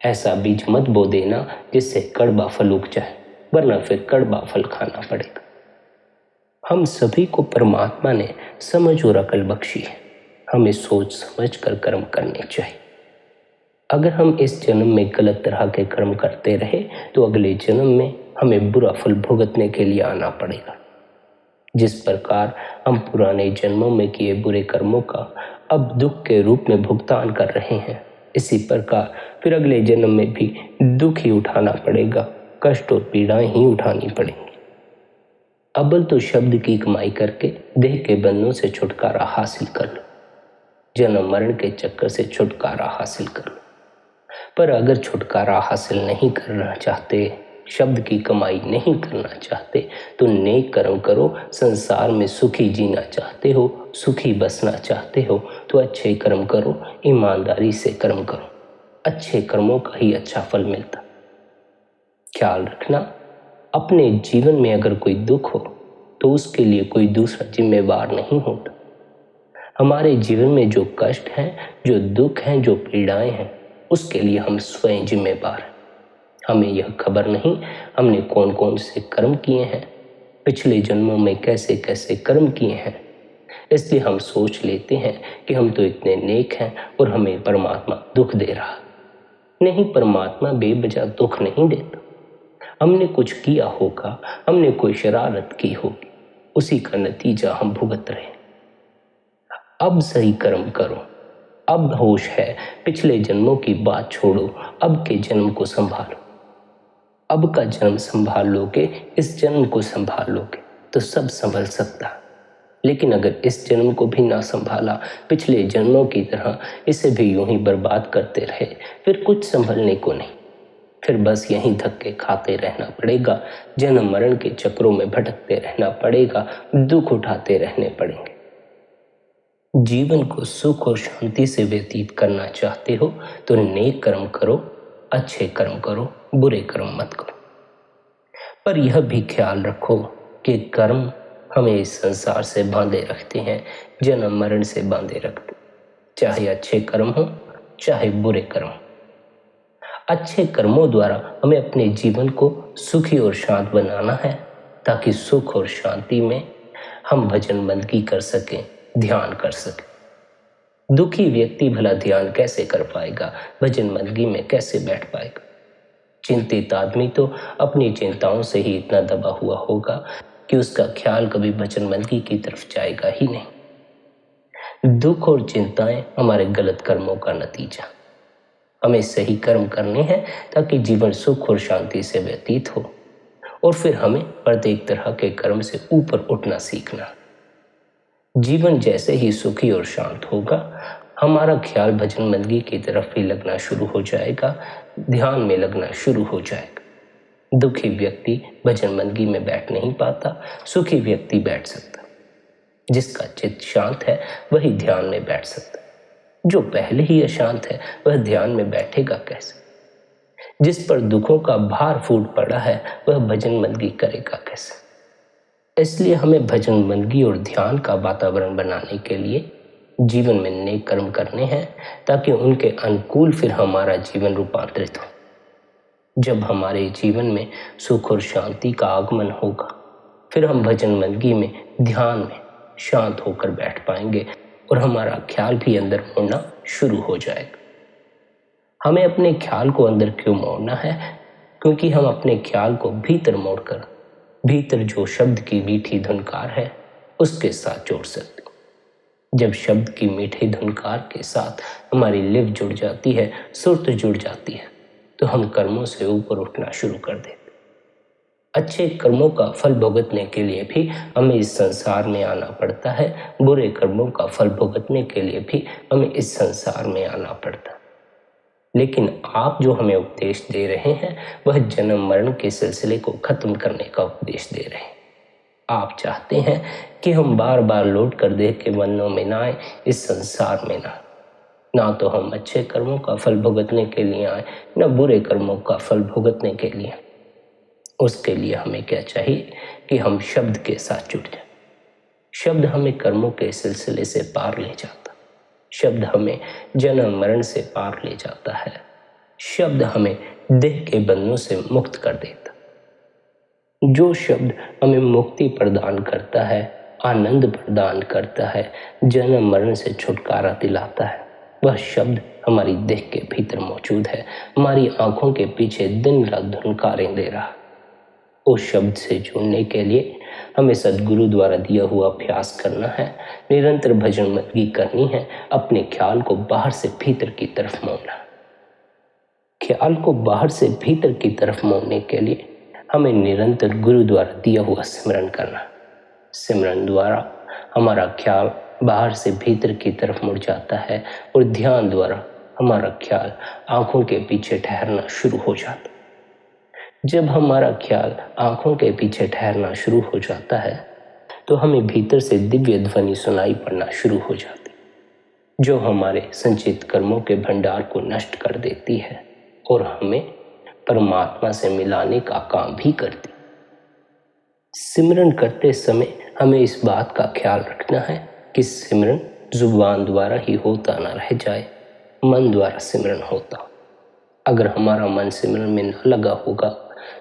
ऐसा बीज मत बो देना जिससे कड़वा फल उग जाए, वरना फिर कड़वा फल खाना पड़ेगा। हम सभी को परमात्मा ने समझ और अकल बख्शी है। हमें सोच समझ कर कर्म करने चाहिए। अगर हम इस जन्म में गलत तरह के कर्म करते रहे तो अगले जन्म में हमें बुरा फल भुगतने के लिए आना पड़ेगा। जिस प्रकार हम पुराने जन्मों में किए बुरे कर्मों का अब दुख के रूप में भुगतान कर रहे हैं, इसी प्रकार फिर अगले जन्म में भी दुख ही उठाना पड़ेगा, कष्ट और पीड़ाएं ही उठानी पड़ेंगी। अव्वल तो शब्द की कमाई करके देह के बंधनों से छुटकारा हासिल कर लो, जन्म मरण के चक्कर से छुटकारा हासिल कर लो। पर अगर छुटकारा हासिल नहीं करना चाहते, शब्द की कमाई नहीं करना चाहते, तो नेक कर्म करो। संसार में सुखी जीना चाहते हो, सुखी बसना चाहते हो तो अच्छे कर्म करो, ईमानदारी से कर्म करो। अच्छे कर्मों का ही अच्छा फल मिलता। ख्याल रखना, अपने जीवन में अगर कोई दुख हो तो उसके लिए कोई दूसरा जिम्मेवार नहीं होता। हमारे जीवन में जो कष्ट हैं, जो दुख हैं, जो पीड़ाएं हैं, उसके लिए हम स्वयं जिम्मेवार हैं। हमें यह खबर नहीं हमने कौन कौन से कर्म किए हैं, पिछले जन्मों में कैसे कैसे कर्म किए हैं, इसलिए हम सोच लेते हैं कि हम तो इतने नेक हैं और हमें परमात्मा दुख दे रहा। नहीं, परमात्मा बेवजह दुख नहीं देता। हमने कुछ किया होगा, हमने कोई शरारत की होगी, उसी का नतीजा हम भुगत रहे हैं। अब सही कर्म करो, अब होश है, पिछले जन्मों की बात छोड़ो, अब के जन्म को संभालो। अब का जन्म संभाल लोगे, इस जन्म को संभाल लोगे तो सब संभल सकता। लेकिन अगर इस जन्म को भी ना संभाला, पिछले जन्मों की तरह इसे भी यूं ही बर्बाद करते रहे, फिर कुछ संभलने को नहीं। फिर बस यहीं धक्के खाते रहना पड़ेगा, जन्म मरण के चक्रों में भटकते रहना पड़ेगा, दुख उठाते रहने पड़ेंगे। जीवन को सुख और शांति से व्यतीत करना चाहते हो तो नेक कर्म करो, अच्छे कर्म करो, बुरे कर्म मत करो। पर यह भी ख्याल रखो कि कर्म हमें इस संसार से बांधे रखते हैं, जन्म मरण से बांधे रखते, चाहे अच्छे कर्म हो चाहे बुरे कर्म। अच्छे कर्मों द्वारा हमें अपने जीवन को सुखी और शांत बनाना है, ताकि सुख और शांति में हम भजन बंदगी कर सकें, ध्यान कर सकें। दुखी व्यक्ति भला ध्यान कैसे कर पाएगा, भजन बंदगी में कैसे बैठ पाएगा। चिंतित आदमी तो अपनी चिंताओं से ही इतना दबा हुआ होगा कि उसका ख्याल कभी भजन बंदगी की तरफ जाएगा ही नहीं। दुख और चिंताएं हमारे गलत कर्मों का नतीजा। हमें सही कर्म करने हैं ताकि जीवन सुख और शांति से व्यतीत हो, और फिर हमें प्रत्येक तरह के कर्म से ऊपर उठना सीखना। जीवन जैसे ही सुखी और शांत होगा, हमारा ख्याल भजन बंदगी की तरफ भी लगना शुरू हो जाएगा, ध्यान में लगना शुरू हो जाएगा। दुखी व्यक्ति भजन बंदगी में बैठ नहीं पाता, सुखी व्यक्ति बैठ सकता। जिसका चित्त शांत है वही ध्यान में बैठ सकता। जो पहले ही अशांत है वह ध्यान में बैठेगा कैसे। जिस पर दुखों का भार फूट पड़ा है वह भजन बंदगी करेगा कैसे। इसलिए हमें भजन बंदगी और ध्यान का वातावरण बनाने के लिए जीवन में नेक कर्म करने हैं, ताकि उनके अनुकूल फिर हमारा जीवन रूपांतरित हो। जब हमारे जीवन में सुख और शांति का आगमन होगा, फिर हम भजन बंदगी में, ध्यान में शांत होकर बैठ पाएंगे और हमारा ख्याल भी अंदर मोड़ना शुरू हो जाएगा। हमें अपने ख्याल को अंदर क्यों मोड़ना है? क्योंकि हम अपने ख्याल को भीतर मोड़कर भीतर जो शब्द की मीठी धुनकार है उसके साथ जोड़ सकते। जब शब्द की मीठी धुनकार के साथ हमारी लिव जुड़ जाती है, सुरत जुड़ जाती है, तो हम कर्मों से ऊपर उठना शुरू कर देते। अच्छे कर्मों का फल भुगतने के लिए भी हमें इस संसार में आना पड़ता है, बुरे कर्मों का फल भुगतने के लिए भी हमें इस संसार में आना पड़ता है। लेकिन आप जो हमें उपदेश दे रहे हैं वह जन्म मरण के सिलसिले को खत्म करने का उपदेश दे रहे हैं। आप चाहते हैं कि हम बार बार लौट कर देह के बंधनों में ना आए, इस संसार में ना तो हम अच्छे कर्मों का फल भुगतने के लिए आए, न बुरे कर्मों का फल भुगतने के लिए। उसके लिए हमें क्या चाहिए कि हम शब्द के साथ जुड़ जाए। शब्द हमें कर्मों के सिलसिले से पार ले जाता, शब्द हमें जन्म मरण से पार ले जाता है, शब्द हमें देह के बंधनों से मुक्त कर देता। जो शब्द हमें मुक्ति प्रदान करता है, आनंद प्रदान करता है, जन्म मरण से छुटकारा दिलाता है, वह शब्द हमारी देह के भीतर मौजूद है, हमारी आंखों के पीछे दिन रात धुनकारें दे रहा। उस शब्द से जुड़ने के लिए हमें सदगुरु द्वारा दिया हुआ अभ्यास करना है, निरंतर भजन मदगी करनी है, अपने ख्याल को बाहर से भीतर की तरफ मोड़ना। ख्याल को बाहर से भीतर की तरफ मोड़ने के लिए हमें निरंतर गुरु द्वारा दिया हुआ सिमरन करना। सिमरन द्वारा हमारा ख्याल बाहर से भीतर की तरफ मुड़ जाता है और ध्यान द्वारा हमारा ख्याल आंखों के पीछे ठहरना शुरू हो जाता है। जब हमारा ख्याल आंखों के पीछे ठहरना शुरू हो जाता है तो हमें भीतर से दिव्य ध्वनि सुनाई पड़ना शुरू हो जाती, जो हमारे संचित कर्मों के भंडार को नष्ट कर देती है और हमें परमात्मा से मिलाने का काम भी करती। सिमरन करते समय हमें इस बात का ख्याल रखना है कि सिमरन जुबान द्वारा ही होता ना रह जाए, मन द्वारा सिमरन होता। अगर हमारा मन सिमरन में न लगा होगा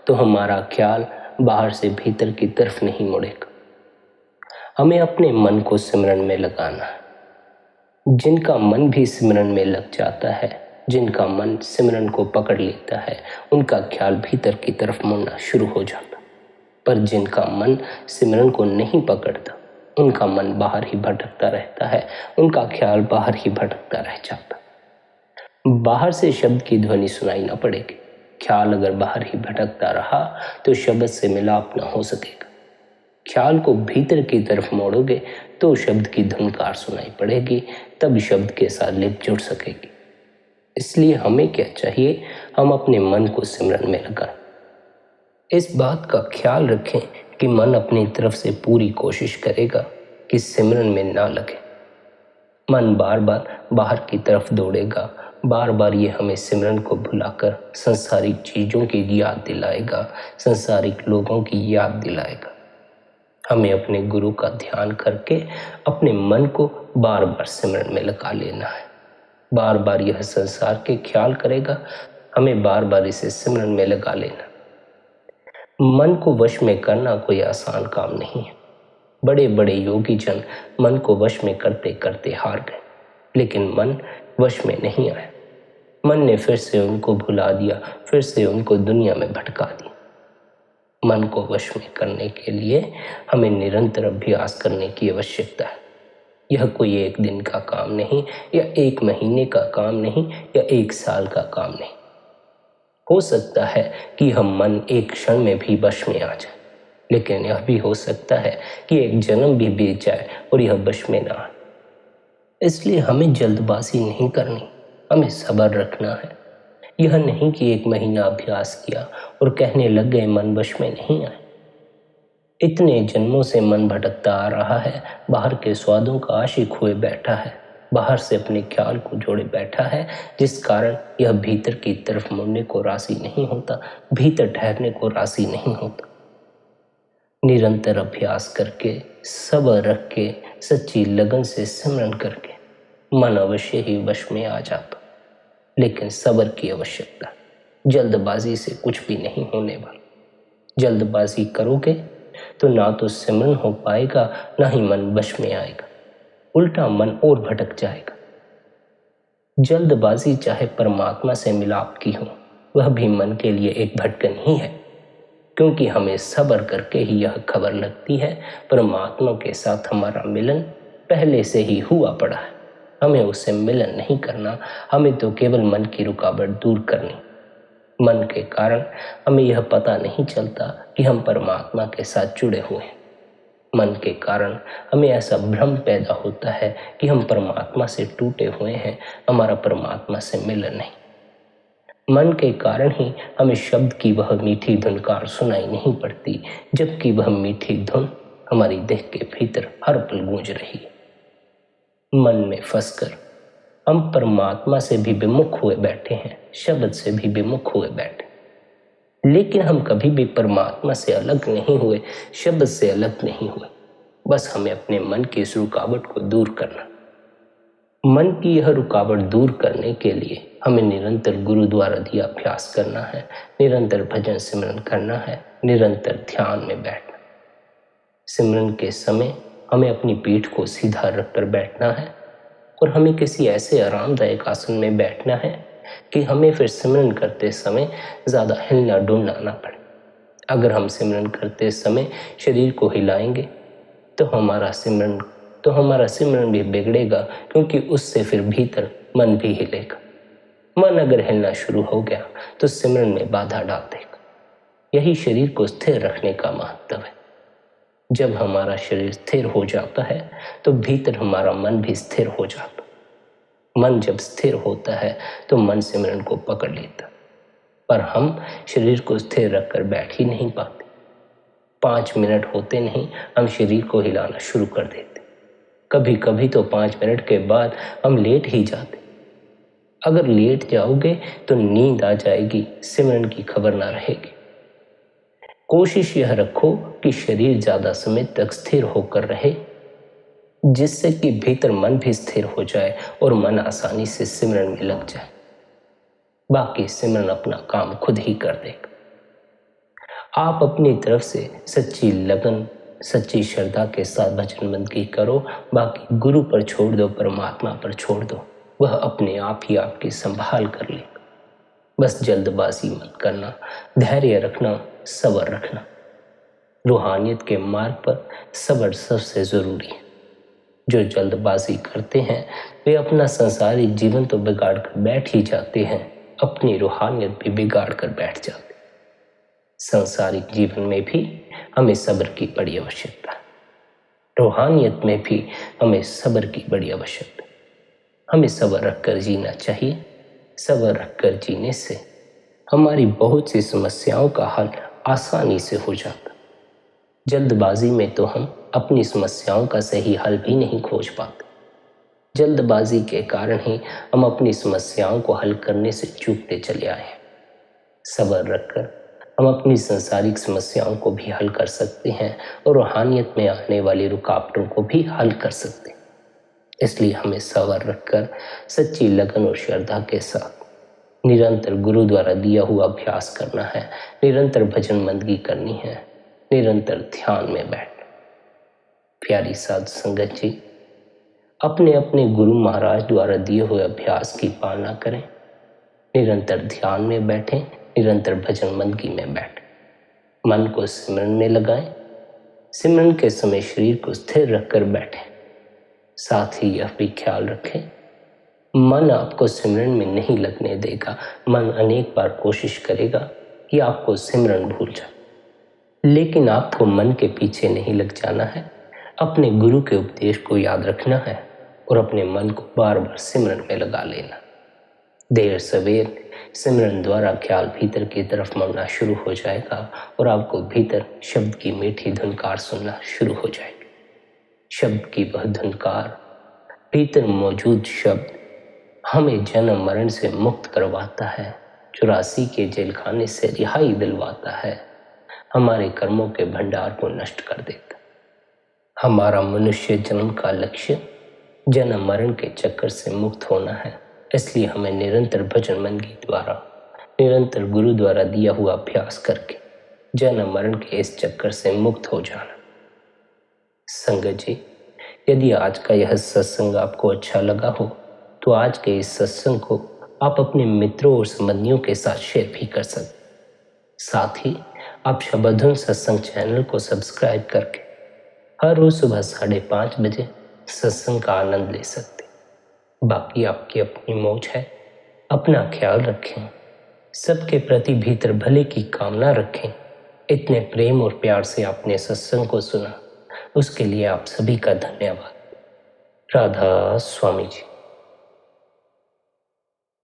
तो हमारा ख्याल बाहर से भीतर की तरफ नहीं मुड़ेगा। हमें अपने मन को सिमरन में लगाना है। जिनका मन भी सिमरन में लग जाता है, जिनका मन सिमरन को पकड़ लेता है, उनका ख्याल भीतर की तरफ मुड़ना शुरू हो जाता। पर जिनका मन सिमरन को नहीं पकड़ता, उनका मन बाहर ही भटकता रहता है, उनका ख्याल बाहर ही भटकता रह जाता। बाहर से शब्द की ध्वनि सुनाई ना पड़ेगी। ख्याल अगर बाहर ही भटकता रहा तो शब्द से मिलाप ना हो सकेगा। ख्याल को भीतर की तरफ मोड़ोगे तो शब्द की धुनकार सुनाई पड़ेगी, तब शब्द के साथ लिप जुड़ सकेगी। इसलिए हमें क्या चाहिए, हम अपने मन को सिमरन में लगाएं। इस बात का ख्याल रखें कि मन अपनी तरफ से पूरी कोशिश करेगा कि सिमरन में ना लगे। मन बार बार बाहर की तरफ दौड़ेगा, बार बार ये हमें सिमरन को भुलाकर संसारिक चीज़ों की याद दिलाएगा, संसारिक लोगों की याद दिलाएगा। हमें अपने गुरु का ध्यान करके अपने मन को बार बार सिमरन में लगा लेना है। बार बार यह संसार के ख्याल करेगा, हमें बार बार इसे सिमरन में लगा लेना। मन को वश में करना कोई आसान काम नहीं है। बड़े बड़े योगी जन मन को वश में करते करते हार गए, लेकिन मन वश में नहीं आया। मन ने फिर से उनको भुला दिया, फिर से उनको दुनिया में भटका दिया। मन को वश में करने के लिए हमें निरंतर अभ्यास करने की आवश्यकता है। यह कोई एक दिन का काम नहीं, या एक महीने का काम नहीं, या एक साल का काम नहीं। हो सकता है कि हम मन एक क्षण में भी वश में आ जाए, लेकिन यह भी हो सकता है कि एक जन्म भी बीत जाए और यह वश में ना आए। इसलिए हमें जल्दबाजी नहीं करनी, हमें सब्र रखना है। यह नहीं कि एक महीना अभ्यास किया और कहने लग गए मन वश में नहीं आए। इतने जन्मों से मन भटकता आ रहा है, बाहर के स्वादों का आशिक हुए बैठा है, बाहर से अपने ख्याल को जोड़े बैठा है, जिस कारण यह भीतर की तरफ मुड़ने को राजी नहीं होता, भीतर ठहरने को राजी नहीं होता। निरंतर अभ्यास करके, सब्र रख के, सच्ची लगन से सिमरन करके मन अवश्य ही वश में आ जाता। लेकिन सब्र की आवश्यकता, जल्दबाजी से कुछ भी नहीं होने वाला। जल्दबाजी करोगे तो ना तो सिमरन हो पाएगा, ना ही मन वश में आएगा, उल्टा मन और भटक जाएगा। जल्दबाजी चाहे परमात्मा से मिलाप की हो, वह भी मन के लिए एक भटकन ही है, क्योंकि हमें सब्र करके ही यह खबर लगती है परमात्मा के साथ हमारा मिलन पहले से ही हुआ पड़ा है। हमें उससे मिलन नहीं करना, हमें तो केवल मन की रुकावट दूर करनी। मन के कारण हमें यह पता नहीं चलता कि हम परमात्मा के साथ जुड़े हुए हैं। मन के कारण हमें ऐसा भ्रम पैदा होता है कि हम परमात्मा से टूटे हुए हैं, हमारा परमात्मा से मिलन नहीं। मन के कारण ही हमें शब्द की वह मीठी धुनकार सुनाई नहीं पड़ती, जबकि वह मीठी धुन हमारी देह के भीतर हर पल गूंज रही है। मन में फंसकर हम परमात्मा से भी विमुख हुए बैठे हैं, शब्द से भी विमुख हुए बैठे, लेकिन हम कभी भी परमात्मा से अलग नहीं हुए, शब्द से अलग नहीं हुए। बस हमें अपने मन की इस रुकावट को दूर करना। मन की यह रुकावट दूर करने के लिए हमें निरंतर गुरु द्वारा दिया अभ्यास करना है, निरंतर भजन सिमरन करना है, निरंतर ध्यान में बैठना। सिमरन के समय हमें अपनी पीठ को सीधा रखकर बैठना है और हमें किसी ऐसे आरामदायक आसन में बैठना है कि हमें फिर सिमरन करते समय ज़्यादा हिलना डुलना ना पड़े। अगर हम सिमरन करते समय शरीर को हिलाएंगे तो हमारा सिमरन भी बिगड़ेगा, क्योंकि उससे फिर भीतर मन भी हिलेगा। मन अगर हिलना शुरू हो गया तो सिमरन में बाधा डाल देगा। यही शरीर को स्थिर रखने का महत्व है। जब हमारा शरीर स्थिर हो जाता है तो भीतर हमारा मन भी स्थिर हो जाता। मन जब स्थिर होता है तो मन सिमरन को पकड़ लेता, पर हम शरीर को स्थिर रखकर बैठ ही नहीं पाते। 5 मिनट होते नहीं हम शरीर को हिलाना शुरू कर देते। कभी कभी तो 5 मिनट के बाद हम लेट ही जाते। अगर लेट जाओगे तो नींद आ जाएगी, सिमरन की खबर ना रहेगी। कोशिश यह रखो कि शरीर ज्यादा समय तक स्थिर होकर रहे, जिससे कि भीतर मन भी स्थिर हो जाए और मन आसानी से सिमरन में लग जाए। बाकी सिमरन अपना काम खुद ही कर देगा। आप अपनी तरफ से सच्ची लगन, सच्ची श्रद्धा के साथ भजन बंदगी करो। बाकी गुरु पर छोड़ दो, परमात्मा पर छोड़ दो, वह अपने आप ही आपकी संभाल कर लेगा। बस जल्दबाजी मत करना, धैर्य रखना, सब्र रखना। रूहानियत के मार्ग पर सब्र सबसे जरूरी है। जो जल्दबाजी करते हैं वे अपना संसारिक जीवन तो बिगाड़ कर बैठ ही जाते हैं, अपनी रूहानियत भी बिगाड़ कर बैठ जाते। संसारिक जीवन में भी हमें सब्र की बड़ी आवश्यकता है, रूहानियत में भी हमें सब्र की बड़ी आवश्यकता है। हमें सब्र रखकर जीना चाहिए। सब्र रखकर जीने से हमारी बहुत सी समस्याओं का हल आसानी से हो जाता। जल्दबाजी में तो हम अपनी समस्याओं का सही हल भी नहीं खोज पाते। जल्दबाजी के कारण ही हम अपनी समस्याओं को हल करने से चूकते चले आए हैं। सब्र रखकर हम अपनी संसारिक समस्याओं को भी हल कर सकते हैं और रूहानियत में आने वाली रुकावटों को भी हल कर सकते हैं। इसलिए हमें सब्र रखकर सच्ची लगन और श्रद्धा के साथ निरंतर गुरु द्वारा दिया हुआ अभ्यास करना है, निरंतर भजन बंदगी करनी है, निरंतर ध्यान में बैठना। प्यारी साध संगत जी, अपने अपने गुरु महाराज द्वारा दिए हुए अभ्यास की पालना करें, निरंतर ध्यान में बैठें, निरंतर भजन बंदगी में बैठें। मन को सिमरन में लगाएं, सिमरन के समय शरीर को स्थिर रखकर बैठें। साथ ही यह भी ख्याल रखें, मन आपको सिमरन में नहीं लगने देगा। मन अनेक बार कोशिश करेगा कि आपको सिमरन भूल जाए, लेकिन आपको मन के पीछे नहीं लग जाना है। अपने गुरु के उपदेश को याद रखना है और अपने मन को बार बार सिमरन में लगा लेना। देर सवेर सिमरन द्वारा ख्याल भीतर की तरफ मुड़ना शुरू हो जाएगा और आपको भीतर शब्द की मीठी धुनकार सुनना शुरू हो जाएगी। शब्द की वह धुनकार, भीतर मौजूद शब्द हमें जन्म मरण से मुक्त करवाता है, 84 के जेल खाने से रिहाई दिलवाता है, हमारे कर्मों के भंडार को नष्ट कर देता। हमारा मनुष्य जन्म का लक्ष्य जन्म मरण के चक्कर से मुक्त होना है। इसलिए हमें निरंतर भजन बंदगी द्वारा, निरंतर गुरु द्वारा दिया हुआ अभ्यास करके जन्म मरण के इस चक्कर से मुक्त हो जाना। संगत जी, यदि आज का यह सत्संग आपको अच्छा लगा हो तो आज के इस सत्संग को आप अपने मित्रों और संबंधियों के साथ शेयर भी कर सकते। साथ ही आप शबधुन सत्संग चैनल को सब्सक्राइब करके हर रोज सुबह 5:30 बजे सत्संग का आनंद ले सकते। बाकी आपकी अपनी मौज है। अपना ख्याल रखें। सबके प्रति भीतर भले की कामना रखें। इतने प्रेम और प्यार से आपने सत्संग को सुना, उसके लिए आप सभी का धन्यवाद। राधा स्वामी जी।